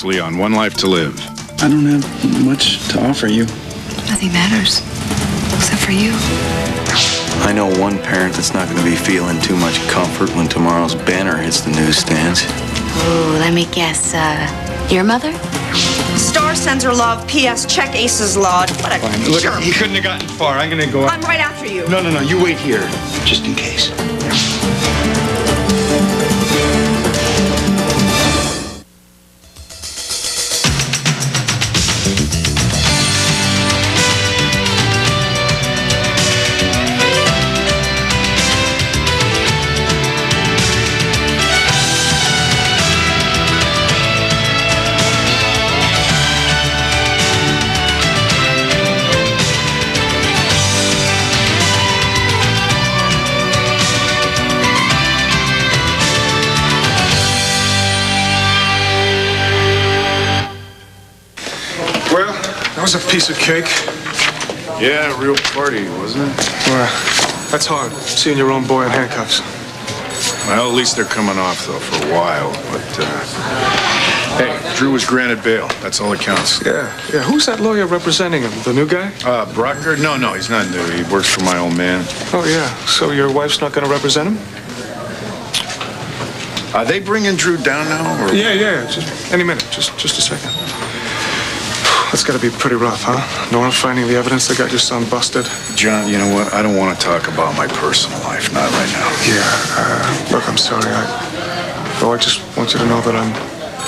On One Life to Live. I don't have much to offer you. Nothing matters, except for you. I know one parent that's not going to be feeling too much comfort when tomorrow's banner hits the newsstands. Ooh, let me guess, your mother? Star sends her love. P.S. Check Ace's law. What a Look, jerk. he couldn't have gotten far. I'm gonna go. I'm right after you. No, you wait here, just in case. That was a piece of cake. Yeah, real party, wasn't it? Well, that's hard, seeing your own boy in handcuffs. Well, at least they're coming off, though, for a while. But, hey, Drew was granted bail. That's all that counts. Yeah. Who's that lawyer representing him? The new guy? Brocker? No, he's not new. He works for my old man. Oh, yeah. So your wife's not going to represent him? Are they bringing Drew down now? Or? Yeah. Just any minute. Just a second. That's got to be pretty rough, huh? No one finding the evidence that got your son busted? John, you know what? I don't want to talk about my personal life. Not right now. Yeah. Look, I'm sorry. I just want you to know that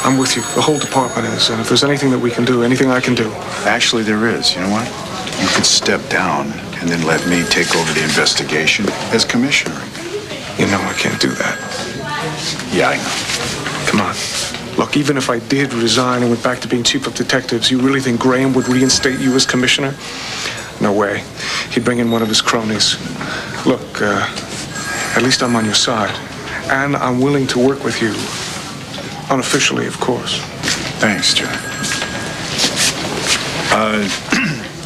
I'm with you. The whole department is. And if there's anything that we can do, anything I can do. Actually, there is. You know what? You could step down and then let me take over the investigation as commissioner. You know I can't do that. Yeah, I know. Come on. Look, even if I did resign and went back to being chief of detectives, you really think Graham would reinstate you as commissioner? No way. He'd bring in one of his cronies. Look, at least I'm on your side. And I'm willing to work with you. Unofficially, of course. Thanks, John.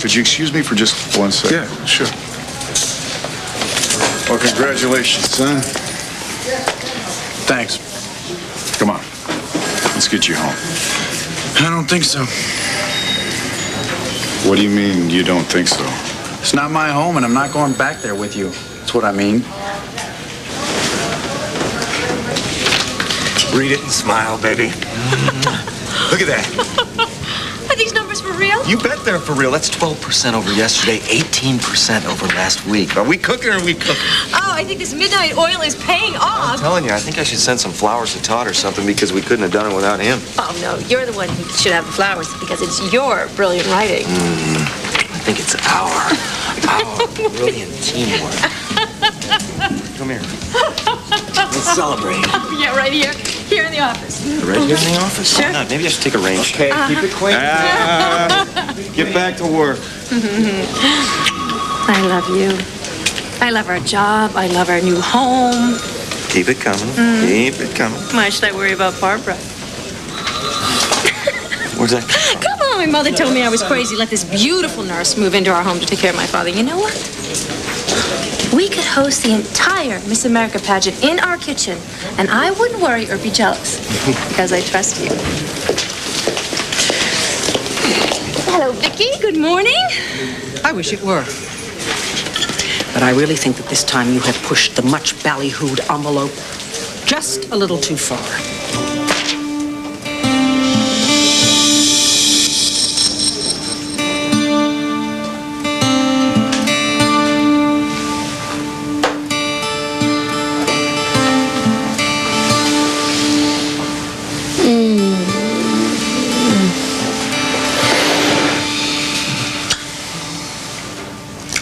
Could you excuse me for just 1 second? Yeah, sure. Well, congratulations, son. Thanks. Come on. Let's get you home. I don't think so. What do you mean you don't think so? It's not my home, and I'm not going back there with you. That's what I mean. Read it and smile, baby. Look at that. Are these numbers for real? You bet they're for real. That's 12% over yesterday, 18% over last week. Are we cooking or are we cooking? Oh, I think this midnight oil is paying I'm off. telling you, I think I should send some flowers to Todd or something because we couldn't have done it without him. Oh, no, you're the one who should have the flowers because it's your brilliant writing. I think it's our brilliant teamwork. Come here. Let's celebrate. Yeah, right here. Here in the office. Right here in the office? Sure. Why not? Maybe I should take a range. Okay, keep it quiet. Get back to work. I love you. I love our job. I love our new home. Keep it coming. Keep it coming. Why should I worry about Barbara? Where's that? Come on, my mother told me I was crazy. Let this beautiful nurse move into our home to take care of my father. You know what? We could host the entire Miss America pageant in our kitchen, and I wouldn't worry or be jealous because I trust you. Hello, Vicky. Good morning. I wish it were. But I really think that this time you have pushed the much ballyhooed envelope just a little too far.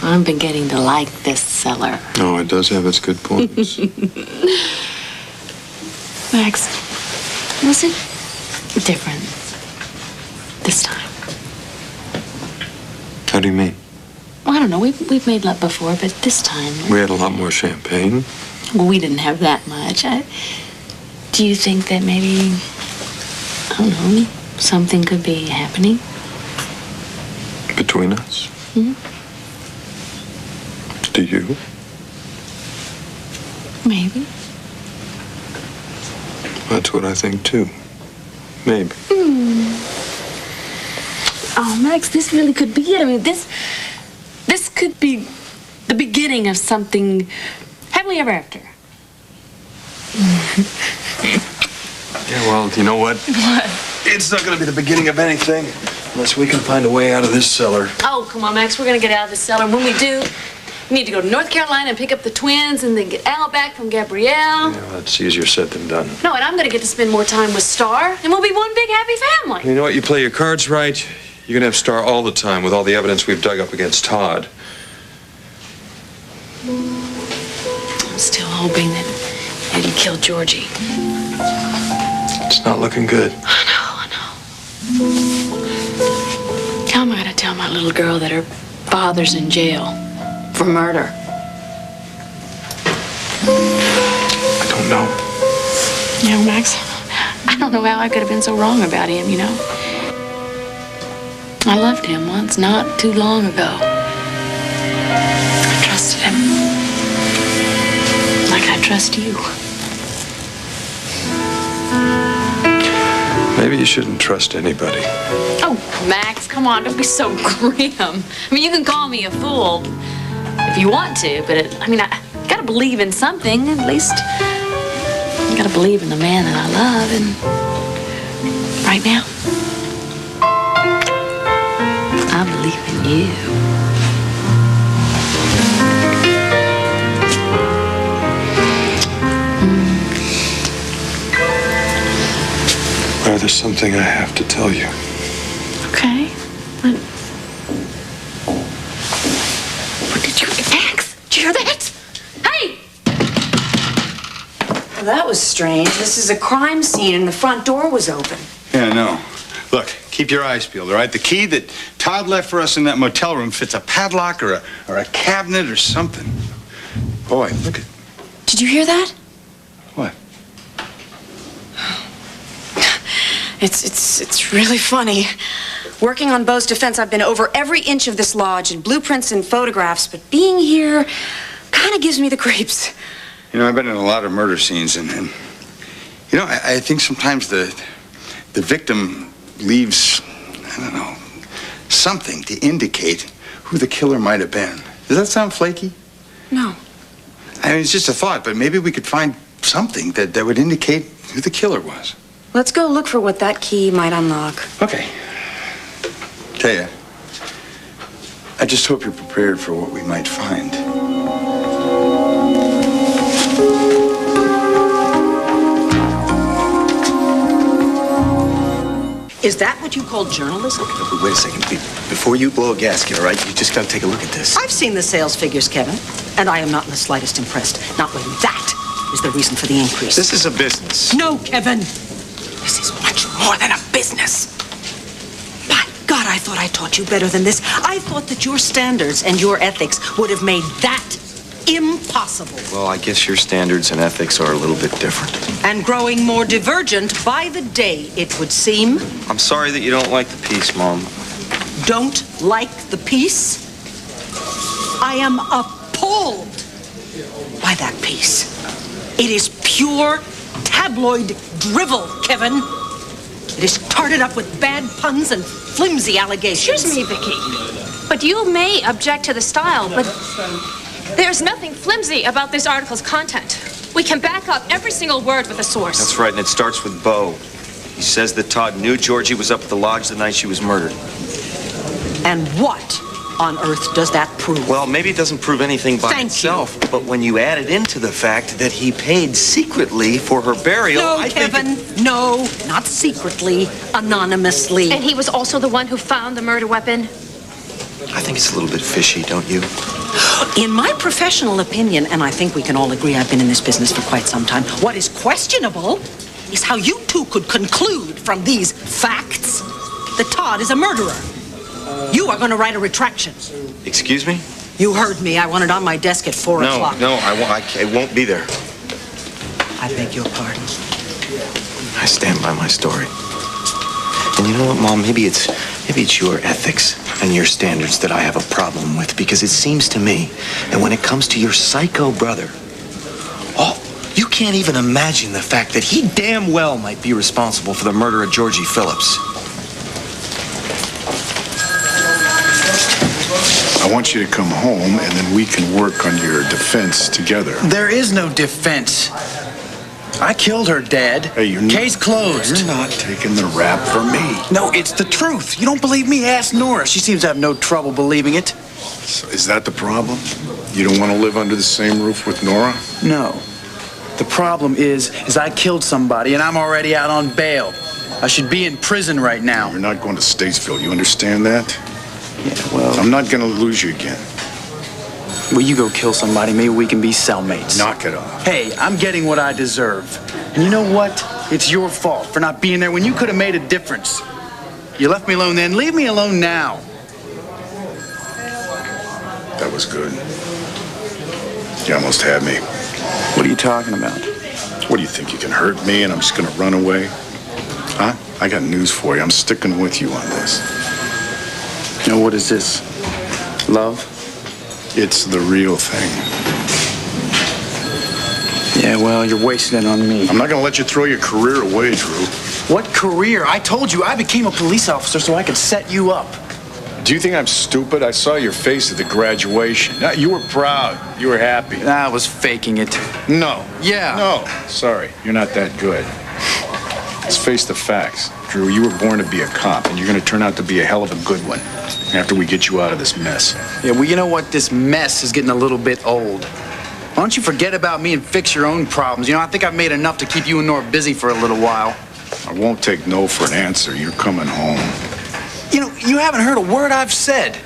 I'm beginning to like this cellar. No, it does have its good points. Max, was it different this time? How do you mean? Well, I don't know. We've made love before, but this time... We had a lot more champagne. Well, we didn't have that much. Do you think that maybe, I don't know, something could be happening? Between us? Hmm? Do you? Maybe. That's what I think, too. Maybe. Oh, Max, this really could be it. I mean, this could be the beginning of something happily ever after. Yeah, well, you know what? What? It's not going to be the beginning of anything unless we can find a way out of this cellar. Oh, come on, Max. We're going to get out of the cellar. When we do, we need to go to North Carolina and pick up the twins and then get Al back from Gabrielle. Yeah, well, that's easier said than done. No, and I'm going to get to spend more time with Star, and we'll be one big happy family. You know what? You play your cards right, you're going to have Star all the time with all the evidence we've dug up against Todd. I'm still hoping that Eddie killed Georgie. It's not looking good. I know. How am I going to tell my little girl that her father's in jail for murder? I don't know. You know, Max, I don't know how I could have been so wrong about him, you know. I loved him once, not too long ago. I trusted him. Like I trust you. Maybe you shouldn't trust anybody. Oh, Max, come on, don't be so grim. I mean, you can call me a fool if you want to, but I gotta believe in something, at least. I gotta believe in the man that I love, and right now, I believe in you. Well, there's something I have to tell you. Okay. What did you... Max, did you hear that? Hey! Well, that was strange. This is a crime scene and the front door was open. Yeah, I know. Look, keep your eyes peeled, all right? The key that Todd left for us in that motel room fits a padlock or a cabinet or something. Boy, look at... Did you hear that? What? It's really funny. Working on Beau's defense, I've been over every inch of this lodge and blueprints and photographs, but being here kind of gives me the creeps. You know, I've been in a lot of murder scenes, and you know, I think sometimes the victim leaves, I don't know, something to indicate who the killer might have been. Does that sound flaky? No. I mean, it's just a thought, but maybe we could find something that would indicate who the killer was. Let's go look for what that key might unlock. Okay. Taya, I just hope you're prepared for what we might find. Is that what you call journalism? Wait a second. Before you blow a gasket, all right? You just gotta take a look at this. I've seen the sales figures, Kevin, and I am not in the slightest impressed. Not when that is the reason for the increase. This is a business. No, Kevin. This is much more than a business. By God, I thought I taught you better than this. I thought that your standards and your ethics would have made that impossible. Well, I guess your standards and ethics are a little bit different. And growing more divergent by the day, it would seem. I'm sorry that you don't like the piece, Mom. Don't like the piece? I am appalled by that piece. It is pure tabloid drivel, Kevin. It is tarted up with bad puns and flimsy allegations. Excuse me, Vicky, but you may object to the style, but there's nothing flimsy about this article's content. We can back up every single word with a source. That's right, and it starts with Beau. He says that Todd knew Georgie was up at the lodge the night she was murdered. And what on earth does that prove? Well, maybe it doesn't prove anything by Thank itself, but when you add it into the fact that he paid secretly for her burial, No, I Kevin, think... no, not secretly, anonymously. And he was also the one who found the murder weapon? I think it's a little bit fishy, don't you? In my professional opinion, and I think we can all agree I've been in this business for quite some time, what is questionable is how you two could conclude from these facts that Todd is a murderer. You are going to write a retraction. Excuse me? You heard me. I want it on my desk at 4 o'clock. No, I won't be there. I beg your pardon. I stand by my story. And you know what, Mom? Maybe it's your ethics and your standards that I have a problem with, because it seems to me that when it comes to your psycho brother, you can't even imagine the fact that he damn well might be responsible for the murder of Georgie Phillips. I want you to come home, and then we can work on your defense together. There is no defense. I killed her, Dad. Hey, you're Case closed. You're not taking the rap for me. No, it's the truth. You don't believe me? Ask Nora. She seems to have no trouble believing it. So is that the problem? You don't want to live under the same roof with Nora? No. The problem is I killed somebody, and I'm already out on bail. I should be in prison right now. You're not going to Statesville. You understand that? Yeah, well... I'm not going to lose you again. Will you go kill somebody? Maybe we can be cellmates. Knock it off. Hey, I'm getting what I deserve. And you know what? It's your fault for not being there when you could have made a difference. You left me alone then. Leave me alone now. That was good. You almost had me. What are you talking about? What do you think? You can hurt me and I'm just going to run away? Huh? I got news for you. I'm sticking with you on this. You know, what is this? Love? It's the real thing. Yeah, well, you're wasting it on me. I'm not going to let you throw your career away, Drew. What career? I told you I became a police officer so I could set you up. Do you think I'm stupid? I saw your face at the graduation. You were proud. You were happy. I was faking it. No. Yeah. No. Sorry. You're not that good. Let's face the facts. Drew, you were born to be a cop, and you're going to turn out to be a hell of a good one after we get you out of this mess. Yeah, well, you know what? This mess is getting a little bit old. Why don't you forget about me and fix your own problems? You know, I think I've made enough to keep you and Nora busy for a little while. I won't take no for an answer. You're coming home. You know, you haven't heard a word I've said.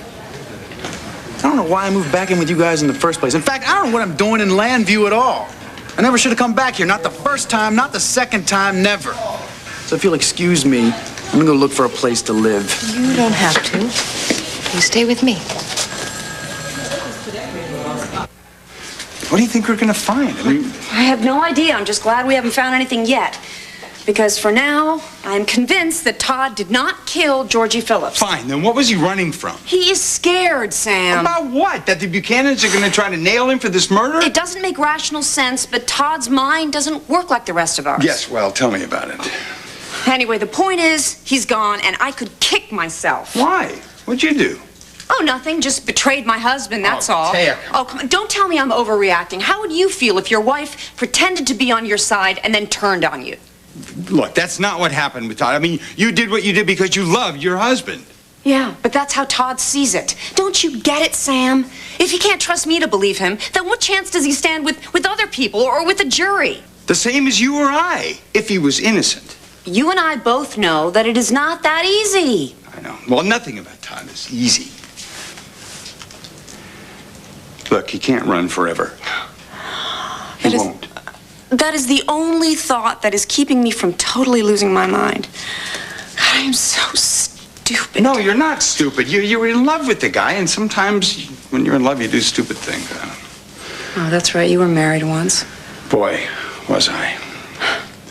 I don't know why I moved back in with you guys in the first place. In fact, I don't know what I'm doing in Landview at all. I never should have come back here. Not the first time, not the second time, never. So if you'll excuse me, I'm gonna go look for a place to live. You don't have to. You stay with me. What do you think we're going to find? I mean... I have no idea. I'm just glad we haven't found anything yet. Because for now, I'm convinced that Todd did not kill Georgie Phillips. Fine, then what was he running from? He is scared, Sam. About what? That the Buchanans are going to try to nail him for this murder? It doesn't make rational sense, but Todd's mind doesn't work like the rest of ours. Yes, well, tell me about it. Anyway, the point is, he's gone, and I could kick myself. Why? What'd you do? Oh, nothing. Just betrayed my husband, that's all. Taya. Oh, come on. Don't tell me I'm overreacting. How would you feel if your wife pretended to be on your side and then turned on you? Look, that's not what happened with Todd. I mean, you did what you did because you loved your husband. Yeah, but that's how Todd sees it. Don't you get it, Sam? If he can't trust me to believe him, then what chance does he stand with other people or with a jury? The same as you or I, if he was innocent. You and I both know that it is not that easy. I know. Well, nothing about Todd is easy. Look, he can't run forever. He won't. That is the only thought that is keeping me from totally losing my mind. God, I am so stupid. No, you're not stupid. You're in love with the guy, and sometimes when you're in love, you do stupid things. Oh, that's right. You were married once. Boy, was I.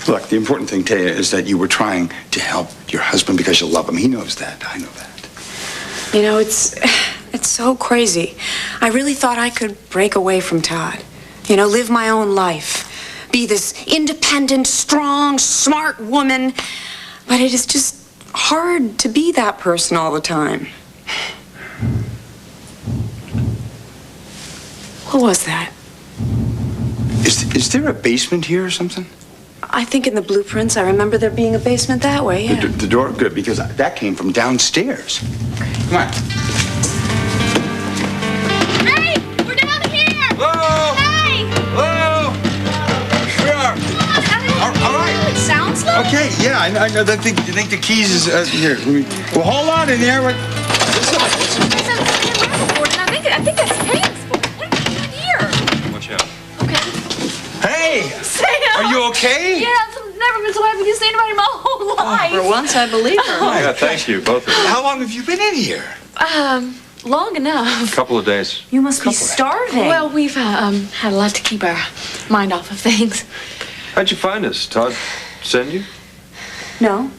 Look, the important thing, Taya, is that you were trying to help your husband because you love him. He knows that. I know that. You know, it's so crazy. I really thought I could break away from Todd. You know, live my own life. Be this independent, strong, smart woman. But it is just hard to be that person all the time. What was that? Is there a basement here or something? I think in the blueprints, I remember there being a basement that way, yeah. The door? Good, because that came from downstairs. Come on. Hey, we're down here. Hello? Hey. Hello? Sure. All right. It sounds like. Okay, yeah, I know. I think the keys is here. Well, hold on in there. I think that's Tate's book. What are you doing here? Watch out. Okay. Hey! Sam! Are you okay? Yeah, I've never been so happy to see anybody in my whole life. For once, I believe her. Yeah, thank you, both of you. How long have you been in here? Long enough. A couple of days. You must be starving. Well, we've had a lot to keep our mind off of things. How'd you find us? Todd send you? No,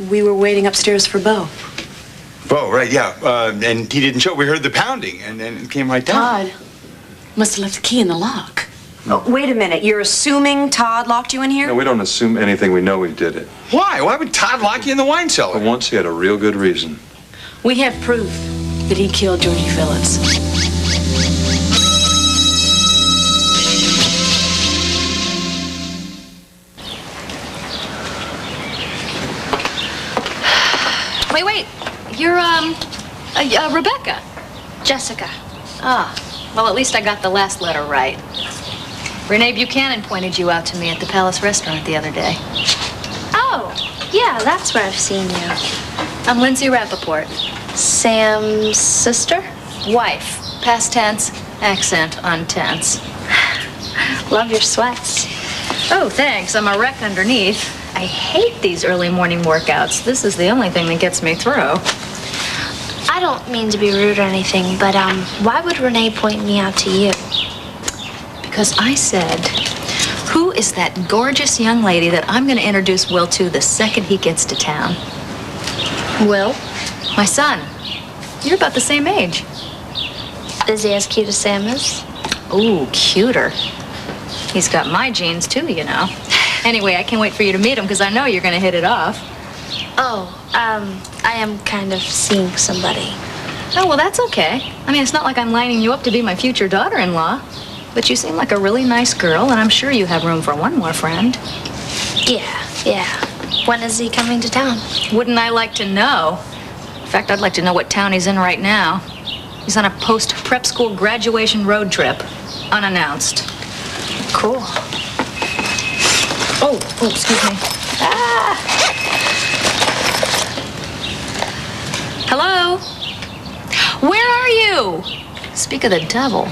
we were waiting upstairs for Bo. Bo, right, yeah. And he didn't show. We heard the pounding and came right down. Todd must have left the key in the lock. Oh, wait a minute. You're assuming Todd locked you in here? No, we don't assume anything. We know he did it. Why? Why would Todd lock you in the wine cellar? But once he had a real good reason. We have proof that he killed Georgie Phillips. Wait. You're, Rebecca. Jessica. Ah, well, at least I got the last letter right. Renee Buchanan pointed you out to me at the Palace restaurant the other day. Oh, yeah, that's where I've seen you. I'm Lindsay Rappaport. Sam's sister? Wife. Past tense, accent on tense. Love your sweats. Oh, thanks. I'm a wreck underneath. I hate these early morning workouts. This is the only thing that gets me through. I don't mean to be rude or anything, but why would Renee point me out to you? Because I said, who is that gorgeous young lady that I'm going to introduce Will to the second he gets to town? Will? My son. You're about the same age. Is he as cute as Sam is? Ooh, cuter. He's got my genes, too, you know. Anyway, I can't wait for you to meet him because I know you're going to hit it off. Oh, I am kind of seeing somebody. Oh, well, that's okay. I mean, it's not like I'm lining you up to be my future daughter-in-law. But you seem like a really nice girl, and I'm sure you have room for one more friend. Yeah. When is he coming to town? Wouldn't I like to know? In fact, I'd like to know what town he's in right now. He's on a post-prep school graduation road trip, unannounced. Cool. Oh, excuse me. Ah! Hello? Where are you? Speak of the devil.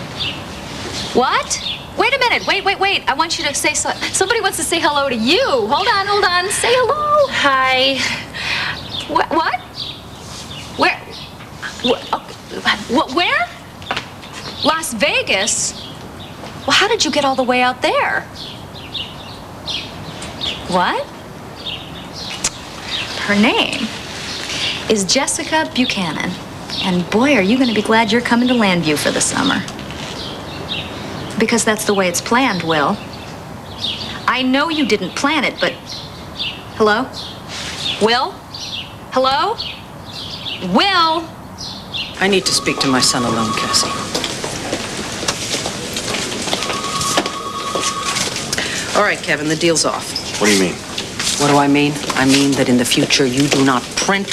What? Wait a minute. Wait. I want you to say somebody wants to say hello to you. Hold on. Say hello. Hi. What? Where? Where? Las Vegas? Well, how did you get all the way out there? What? Her name is Jessica Buchanan. And boy, are you going to be glad you're coming to Landview for the summer. Because that's the way it's planned, Will. I know you didn't plan it, but... Hello? Will? Hello? Will? I need to speak to my son alone, Cassie. All right, Kevin, the deal's off. What do you mean? What do I mean? I mean that in the future you do not print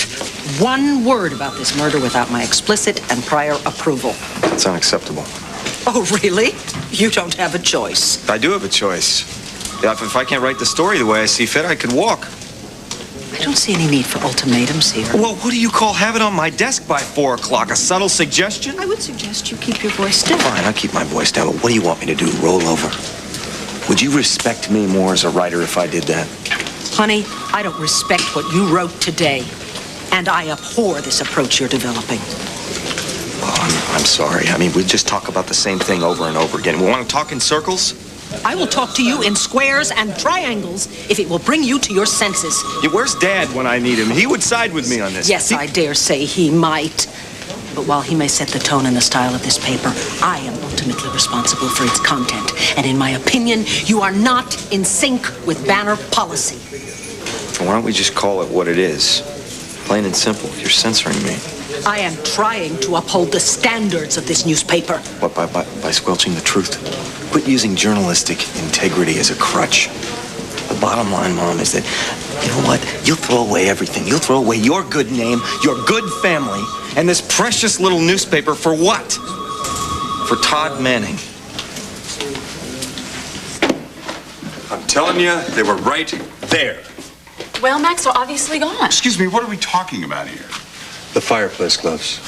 one word about this murder without my explicit and prior approval. It's unacceptable. Oh, really? You don't have a choice. I do have a choice. Yeah, if I can't write the story the way I see fit, I could walk. I don't see any need for ultimatums here. Well, what do you call have it on my desk by 4 o'clock? A subtle suggestion? I would suggest you keep your voice down. Fine, I'll keep my voice down, but what do you want me to do? Roll over? Would you respect me more as a writer if I did that? Honey, I don't respect what you wrote today. And I abhor this approach you're developing. Oh, I'm sorry. I mean, we just talk about the same thing over and over again. We want to talk in circles? I will talk to you in squares and triangles if it will bring you to your senses. Yeah, where's Dad when I need him? He would side with me on this. Yes, I dare say he might. But while he may set the tone and the style of this paper, I am ultimately responsible for its content. And in my opinion, you are not in sync with Banner policy. Why don't we just call it what it is? Plain and simple. You're censoring me. I am trying to uphold the standards of this newspaper. What, by squelching the truth? Quit using journalistic integrity as a crutch. The bottom line, Mom, is that, you know what? You'll throw away everything. You'll throw away your good name, your good family, and this precious little newspaper for what? For Todd Manning. I'm telling you, they were right there. Well, Max, they're obviously gone. Excuse me, what are we talking about here? The fireplace gloves.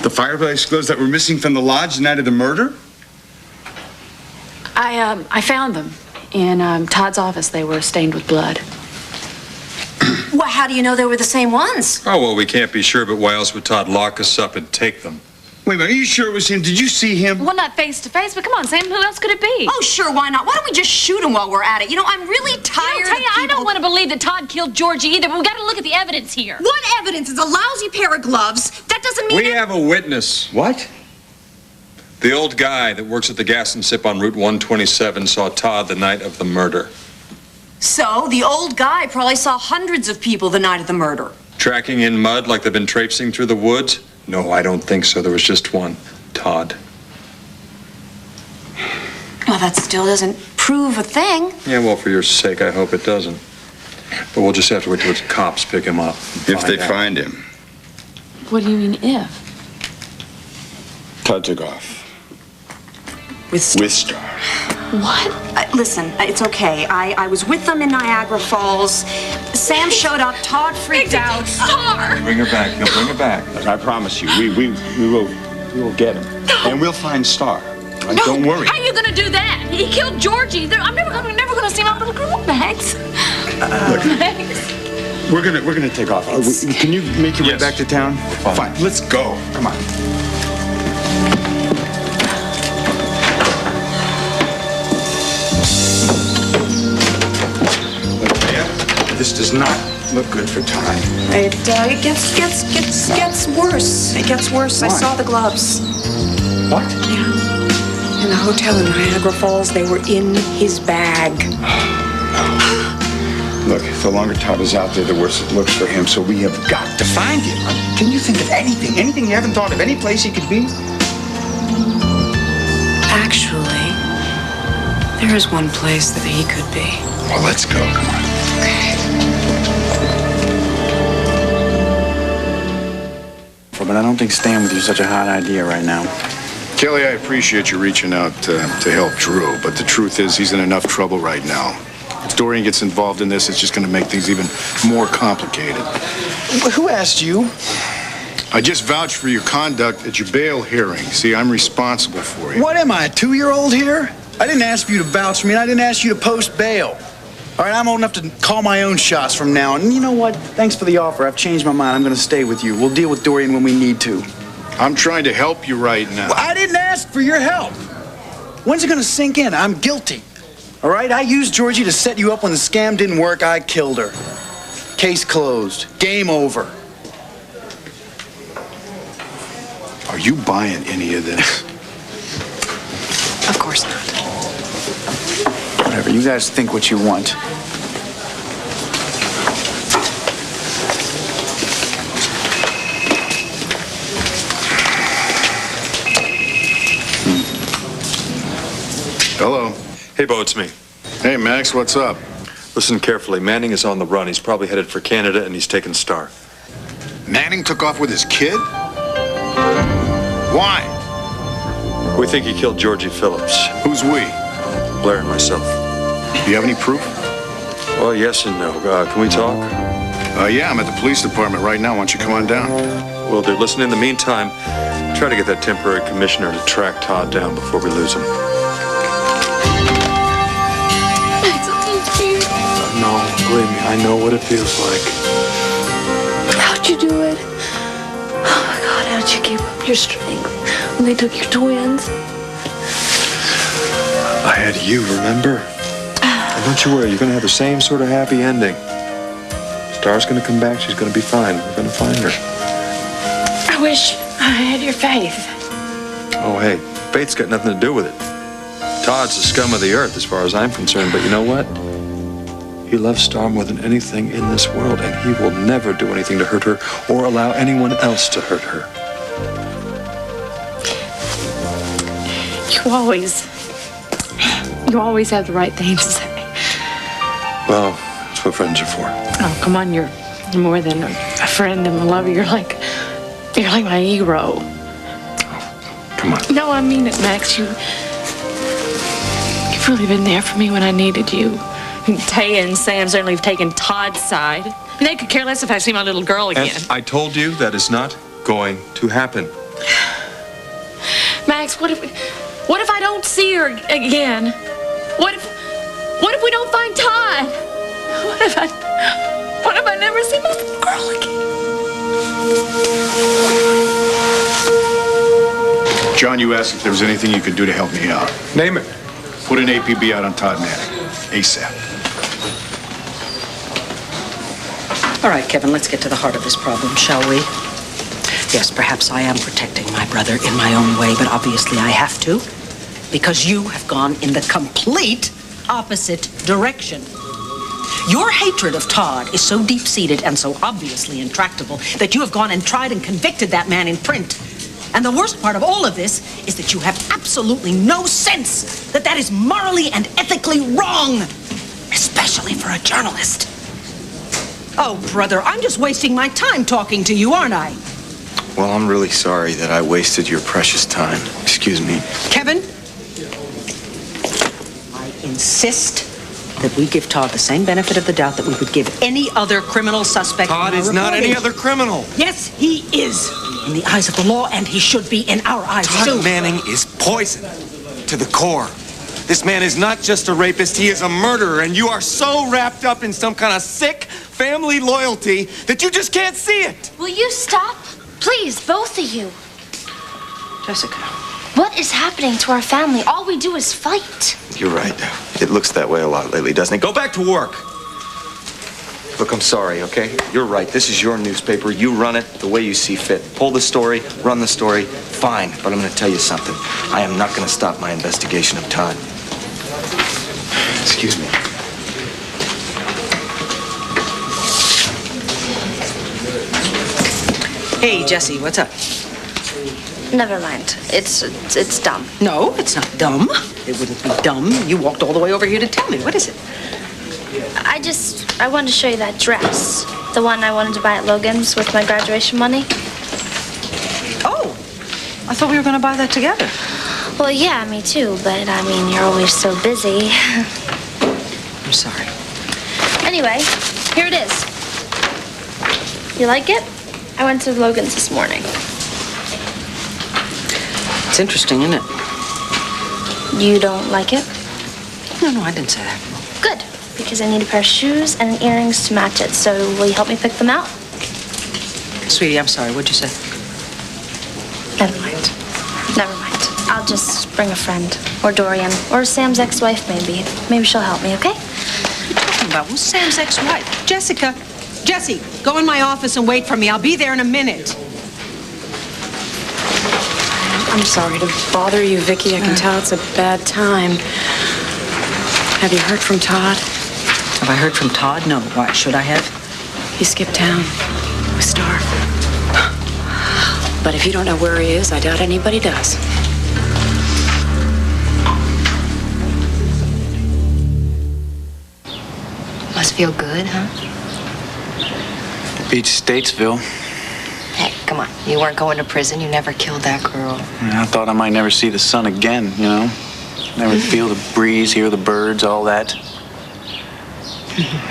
The fireplace gloves that were missing from the lodge the night of the murder? I found them in Todd's office. They were stained with blood. Well, how do you know they were the same ones? Oh, well, we can't be sure, but why else would Todd lock us up and take them? Wait a minute, are you sure it was him? Did you see him? Well, not face to face, but come on, Sam, who else could it be? Oh, sure, why not? Why don't we just shoot him while we're at it? You know, I'm really tired of people... I don't want to believe that Todd killed Georgie either, but we got to look at the evidence here. What evidence? It's a lousy pair of gloves. That doesn't mean... We have a witness. What? The old guy that works at the gas and sip on Route 127 saw Todd the night of the murder. So, the old guy probably saw hundreds of people the night of the murder. Tracking in mud like they've been traipsing through the woods? No, I don't think so. There was just one. Todd. Well, that still doesn't prove a thing. Yeah, well, for your sake, I hope it doesn't. But we'll just have to wait till the cops pick him up. If they find him. What do you mean, if? Todd took off. With Star. What? Listen, it's okay. I was with them in Niagara Falls. Sam showed up. Todd freaked out. Star! Bring her back. He'll bring her back. Look, I promise you, we will get him. And we'll find Star. Right? No. Don't worry. How are you gonna do that? He killed Georgie. I'm never gonna see my little girl, Max. Look, Max. we're gonna take off. Can you make your way back to town? Fine. Let's go. Come on. This does not look good for Todd. It gets worse. It gets worse. Why? I saw the gloves. What? Yeah. In the hotel in Niagara Falls, they were in his bag. Look, the longer Todd is out there, the worse it looks for him, so we have got to find him. Can you think of anything you haven't thought of, any place he could be? Actually, there is one place that he could be. Well, let's go. Come on. But I don't think staying with you is such a hot idea right now. Kelly, I appreciate you reaching out to help Drew, but the truth is he's in enough trouble right now. If Dorian gets involved in this, it's just going to make things even more complicated. Who asked you? I just vouched for your conduct at your bail hearing. See, I'm responsible for you. What am I, a 2-year-old here? I didn't ask for you to vouch for me, and I didn't ask you to post bail. All right, I'm old enough to call my own shots from now on. And you know what? Thanks for the offer. I've changed my mind. I'm going to stay with you. We'll deal with Dorian when we need to. I'm trying to help you right now. Well, I didn't ask for your help. When's it going to sink in? I'm guilty. All right? I used Georgie to set you up when the scam didn't work. I killed her. Case closed. Game over. Are you buying any of this? Of course not. Whatever. You guys think what you want. Hello. Hey, Bo, it's me. Hey, Max, what's up? Listen carefully. Manning is on the run. He's probably headed for Canada, and he's taken Star. Manning took off with his kid? Why? We think he killed Georgie Phillips. Who's we? Blair and myself. Do you have any proof? Well, yes and no. Can we talk? Yeah, I'm at the police department right now. Why don't you come on down? Will do. Listen, in the meantime, try to get that temporary commissioner to track Todd down before we lose him. No, believe me, I know what it feels like. How'd you do it? Oh my God, how'd you keep up your strength when they took your twins? I had you, remember? And don't you worry, you're going to have the same sort of happy ending. Star's going to come back, she's going to be fine. We're going to find her. I wish I had your faith. Oh, hey, faith's got nothing to do with it. Todd's the scum of the earth as far as I'm concerned, but you know what? He loves Star more than anything in this world, and he will never do anything to hurt her or allow anyone else to hurt her. You always have the right thing to say. Well, that's what friends are for. Oh, come on, you're more than a friend and a lover. You're like my hero. Oh, come on. No, I mean it, Max. You've really been there for me when I needed you. Taya and Sam certainly have taken Todd's side. I mean, they could care less if I see my little girl again. And I told you that is not going to happen. Max, what if I don't see her again? What if we don't find Todd? What if I never see my little girl again? John, you asked if there was anything you could do to help me out. Name it. Put an APB out on Todd Manning. ASAP. All right, Kevin, let's get to the heart of this problem, shall we? Yes, perhaps I am protecting my brother in my own way, but obviously I have to, because you have gone in the complete opposite direction. Your hatred of Todd is so deep-seated and so obviously intractable that you have gone and tried and convicted that man in print. And the worst part of all of this is that you have absolutely no sense that that is morally and ethically wrong, especially for a journalist. Oh, brother, I'm just wasting my time talking to you, aren't I? Well, I'm really sorry that I wasted your precious time. Excuse me. Kevin, I insist that we give Todd the same benefit of the doubt that we would give any other criminal suspect. Todd is not any other criminal. Yes, he is. In the eyes of the law, and he should be in our eyes, too. Todd Manning is poison to the core. This man is not just a rapist, he is a murderer, and you are so wrapped up in some kind of sick family loyalty that you just can't see it. Will you stop? Please, both of you. Jessica. What is happening to our family? All we do is fight. You're right. It looks that way a lot lately, doesn't it? Go back to work. Look, I'm sorry, okay? You're right. This is your newspaper. You run it the way you see fit. Pull the story, run the story, fine. But I'm going to tell you something. I am not going to stop my investigation of Todd. Excuse me. Hey, Jesse, what's up? Never mind. It's dumb. No, it's not dumb. It wouldn't be dumb. You walked all the way over here to tell me. What is it? I wanted to show you that dress. The one I wanted to buy at Logan's with my graduation money. Oh, I thought we were going to buy that together. Well, yeah, me too, but I mean, you're always so busy. I'm sorry. Anyway, here it is. You like it? I went to Logan's this morning. It's interesting, isn't it? You don't like it? No, I didn't say that. Good, because I need a pair of shoes and earrings to match it. So will you help me pick them out? Sweetie, I'm sorry. What'd you say? Never mind. Never mind. I'll just bring a friend. Or Dorian. Or Sam's ex-wife, maybe. Maybe she'll help me, okay? What are you talking about? Who's Sam's ex-wife? Jessica. Jesse, go in my office and wait for me. I'll be there in a minute. I'm sorry to bother you, Vicky. I can tell it's a bad time. Have you heard from Todd? Have I heard from Todd? No. Why? Should I have? He skipped town with Star. But if you don't know where he is, I doubt anybody does. Must feel good, huh? Beach Statesville. Hey, come on. You weren't going to prison. You never killed that girl. I thought I might never see the sun again, you know? Never feel the breeze, hear the birds, all that.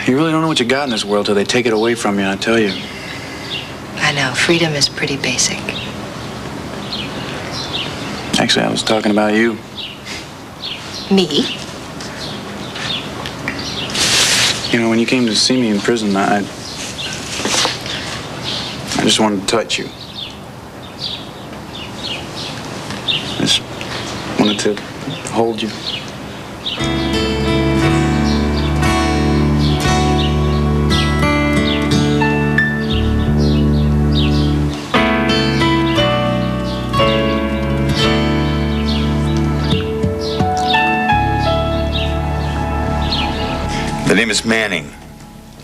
You really don't know what you got in this world till they take it away from you, I tell you. I know. Freedom is pretty basic. Actually, I was talking about you. Me? You know, when you came to see me in prison, I just wanted to touch you. I just wanted to hold you. The name is Manning.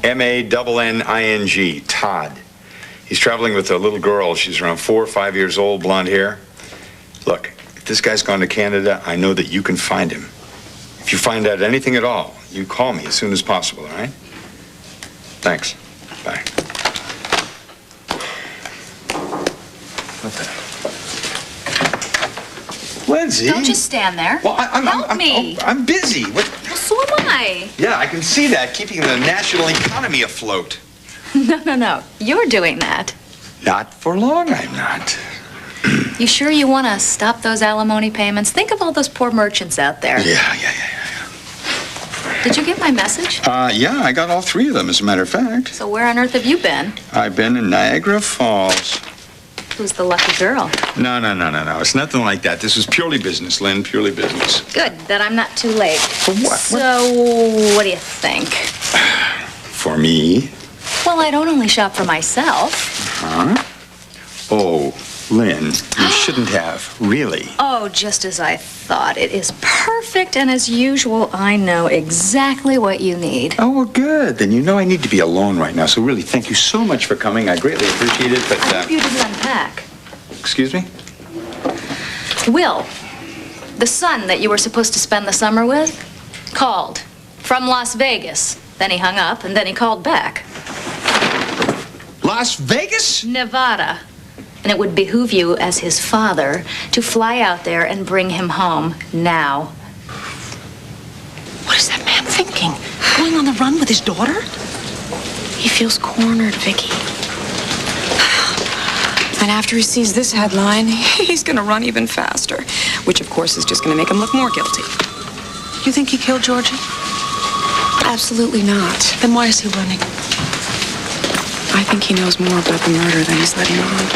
M-A-N-N-I-N-G. Todd. He's traveling with a little girl. She's around 4 or 5 years old, blonde hair. Look, if this guy's gone to Canada, I know that you can find him. If you find out anything at all, you call me as soon as possible, all right? Thanks. Bye. What the? Lindsay? Don't just stand there. Well, Help me. I'm busy. What? Well, so am I. Yeah, I can see that, keeping the national economy afloat. No. You're doing that. Not for long, I'm not. You sure you want to stop those alimony payments? Think of all those poor merchants out there. Yeah. Did you get my message? Yeah, I got all 3 of them, as a matter of fact. So where on earth have you been? I've been in Niagara Falls. Who's the lucky girl? No. It's nothing like that. This is purely business, Lynn, purely business. Good, that I'm not too late. For what? So, what do you think? For me? Well, I don't only shop for myself. Huh? Oh, Lynn, you shouldn't have, really. Oh, just as I thought. It is perfect, and as usual, I know exactly what you need. Oh, well, good. Then you know I need to be alone right now, so really, thank you so much for coming. I greatly appreciate it, but... I hope you didn't unpack. Excuse me? Will, the son that you were supposed to spend the summer with, called from Las Vegas. Then he hung up, and then he called back. Las Vegas? Nevada. And it would behoove you, as his father, to fly out there and bring him home now. What is that man thinking? Going on the run with his daughter? He feels cornered, Vicky. And after he sees this headline, he's gonna run even faster, which of course is just gonna make him look more guilty. You think he killed Georgie? Absolutely not. Then why is he running? I think he knows more about the murder than he's letting on.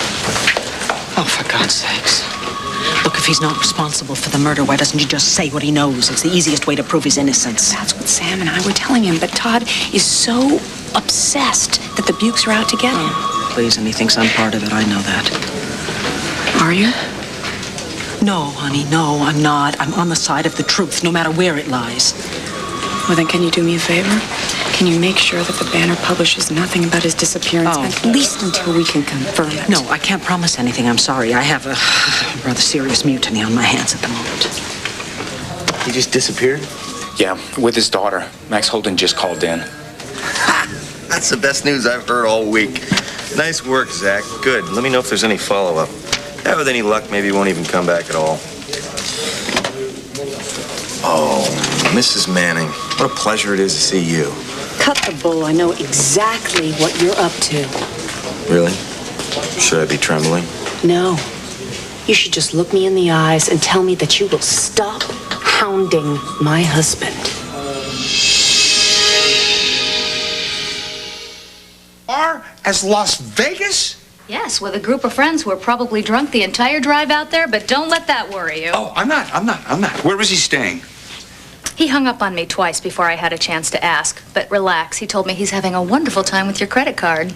Oh, for God's sakes. Look, if he's not responsible for the murder, why doesn't he just say what he knows? It's the easiest way to prove his innocence. That's what Sam and I were telling him, but Todd is so obsessed that the Bukes are out to get him. Please, and he thinks I'm part of it. I know that. Are you? No, honey, no, I'm not. I'm on the side of the truth, no matter where it lies. Well, then can you do me a favor? Can you make sure that the Banner publishes nothing about his disappearance, at least until we can confirm it? No, I can't promise anything. I'm sorry. I have a rather serious mutiny on my hands at the moment. He just disappeared? Yeah, with his daughter. Max Holden just called in. That's the best news I've heard all week. Nice work, Zach. Good. Let me know if there's any follow-up. Yeah, with any luck, maybe he won't even come back at all. Oh, Mrs. Manning, what a pleasure it is to see you. Cut the bull. I know exactly what you're up to. Really? Should I be trembling? No. You should just look me in the eyes and tell me that you will stop hounding my husband. As Las Vegas? Yes, with a group of friends who were probably drunk the entire drive out there, but don't let that worry you. Oh, I'm not. Where was he staying? He hung up on me twice before I had a chance to ask. But relax, he told me he's having a wonderful time with your credit card.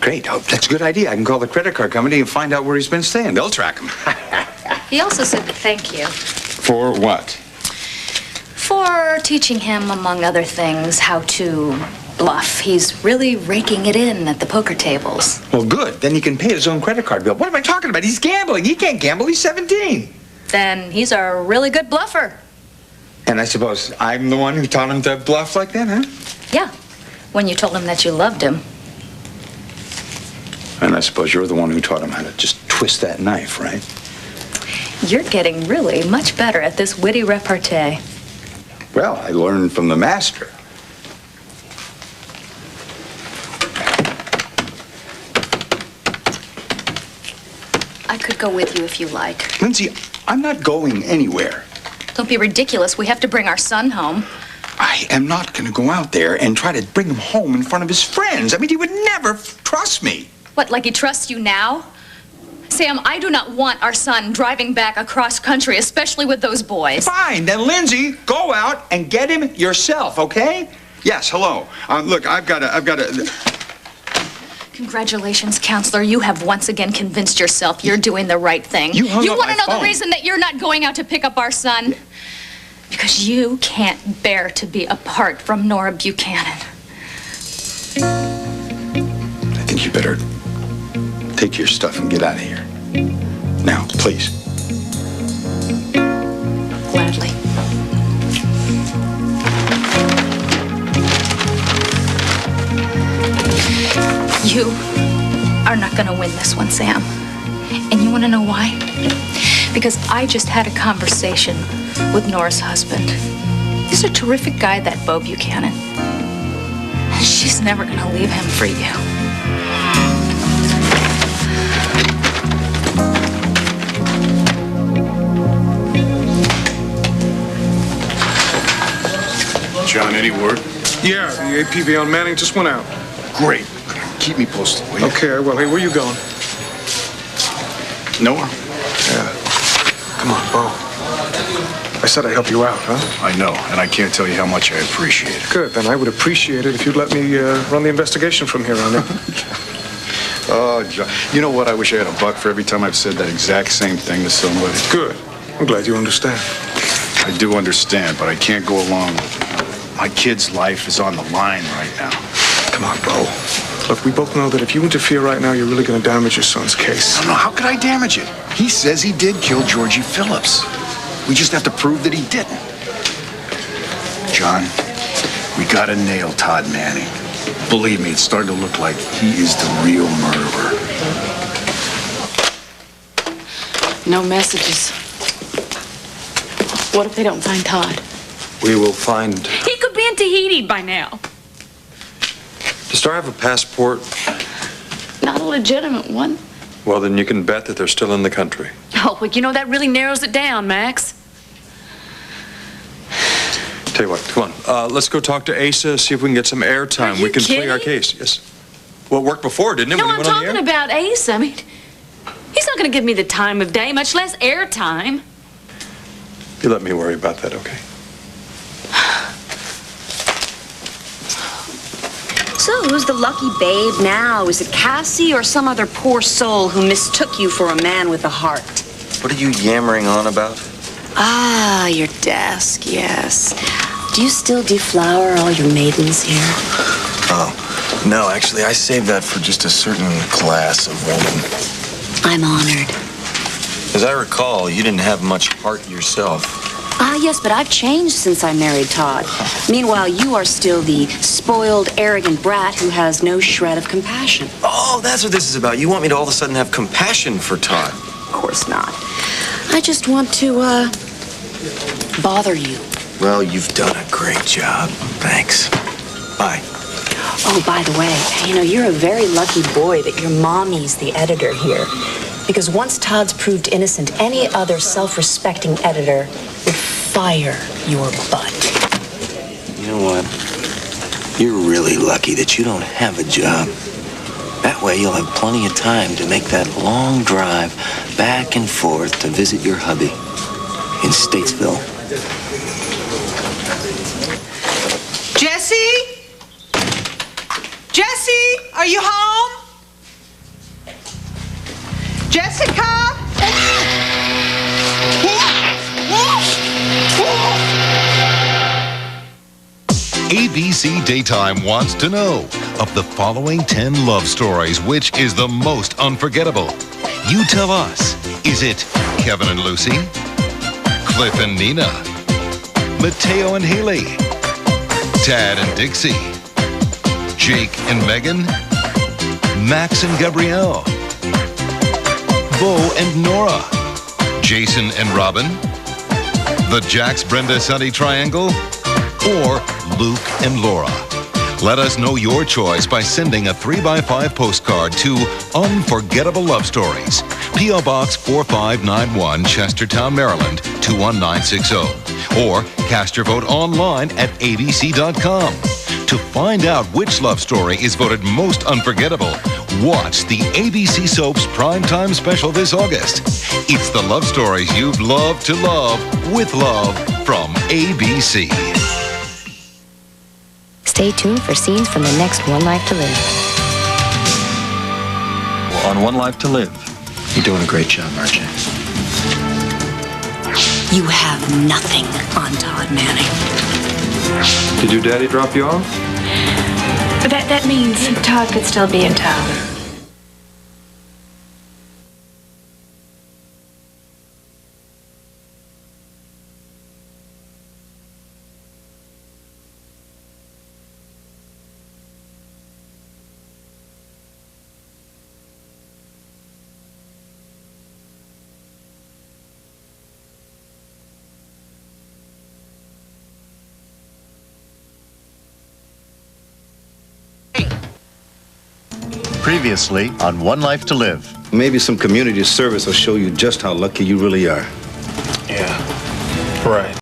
Great. Oh, that's a good idea. I can call the credit card company and find out where he's been staying. They'll track him. He also said thank you. For what? For teaching him, among other things, how to bluff. He's really raking it in at the poker tables. Well, good. Then he can pay his own credit card bill. What am I talking about? He's gambling. He can't gamble. He's 17. Then he's a really good bluffer. And I suppose I'm the one who taught him to bluff like that, huh? Yeah, when you told him that you loved him. And I suppose you're the one who taught him how to just twist that knife, right? You're getting really much better at this witty repartee. Well, I learned from the master. I could go with you if you like. Lindsay, I'm not going anywhere. Don't be ridiculous. We have to bring our son home. I am not going to go out there and try to bring him home in front of his friends. I mean, he would never trust me. What, like he trusts you now? Sam, I do not want our son driving back across country, especially with those boys. Fine, then Lindsay, go out and get him yourself, okay? Yes, hello. Look, I've got to... Congratulations, counselor. You have once again convinced yourself you're doing the right thing. You hung up want my to know phone. the reason that you're not going out to pick up our son? Because you can't bear to be apart from Nora Buchanan. I think you better take your stuff and get out of here. Now, please. Gladly. You are not going to win this one, Sam. And you want to know why? Because I just had a conversation with Nora's husband. He's a terrific guy, that Bo Buchanan. And she's never going to leave him for you. John, any word? Yeah, the APB on Manning just went out. Great. Keep me posted, will you? Okay, well, hey, where you going? Nowhere. Yeah. Come on, Bo. I said I'd help you out, huh? I know, and I can't tell you how much I appreciate it. Good, then I would appreciate it if you'd let me run the investigation from here on in. Oh, John. You know what? I wish I had a buck for every time I've said that exact same thing to somebody. Good. I'm glad you understand. I do understand, but I can't go along with it. My kid's life is on the line right now. Come on, Bo. Look, we both know that if you interfere right now, you're really going to damage your son's case. No, how could I damage it? He says he did kill Georgie Phillips. We just have to prove that he didn't. John, we gotta nail Todd Manning. Believe me, it's starting to look like he is the real murderer. No messages. What if they don't find Todd? We will find... He could be in Tahiti by now. Does Star have a passport? Not a legitimate one. Well, then you can bet that they're still in the country. Oh, well, you know, that really narrows it down, Max. Tell you what, come on. Let's go talk to Asa, see if we can get some airtime. We can plead our case. Yes. Well, it worked before, didn't it? No, when I'm you went on the talking air? about Asa. I mean, he's not going to give me the time of day, much less airtime. You let me worry about that, okay? So, who's the lucky babe now? Is it Cassie or some other poor soul who mistook you for a man with a heart? What are you yammering on about? Ah, your desk, yes. Do you still deflower all your maidens here? Oh, no, actually, I saved that for just a certain class of woman. I'm honored. As I recall, you didn't have much heart yourself. Ah, yes, but I've changed since I married Todd. Meanwhile, you are still the spoiled, arrogant brat who has no shred of compassion. Oh, that's what this is about. You want me to all of a sudden have compassion for Todd? Of course not. I just want to, bother you. Well, you've done a great job. Thanks. Bye. Oh, by the way, you know, you're a very lucky boy that your mommy's the editor here. Because once Todd's proved innocent, any other self-respecting editor would fire your butt. You know what? You're really lucky that you don't have a job. That way you'll have plenty of time to make that long drive back and forth to visit your hubby in Statesville. Jesse? Jesse, are you home? Jessica? ABC Daytime wants to know, of the following 10 love stories, which is the most unforgettable? You tell us. Is it Kevin and Lucy? Cliff and Nina? Mateo and Haley? Tad and Dixie? Jake and Megan? Max and Gabrielle? Bo and Nora? Jason and Robin? The Jax Brenda Sunny Triangle? Or Luke and Laura? Let us know your choice by sending a 3x5 postcard to Unforgettable Love Stories, P.O. Box 4591, Chestertown, Maryland 21960. Or cast your vote online at abc.com. To find out which love story is voted most unforgettable, watch the ABC Soaps Primetime Special this August. It's the love stories you've loved to love with love from ABC. Stay tuned for scenes from the next One Life to Live. Well, on One Life to Live. You're doing a great job, RJ. You have nothing on Todd Manning. Did your daddy drop you off? That means Todd could still be in town. Previously on One Life to Live. Maybe some community service will show you just how lucky you really are. Yeah, right.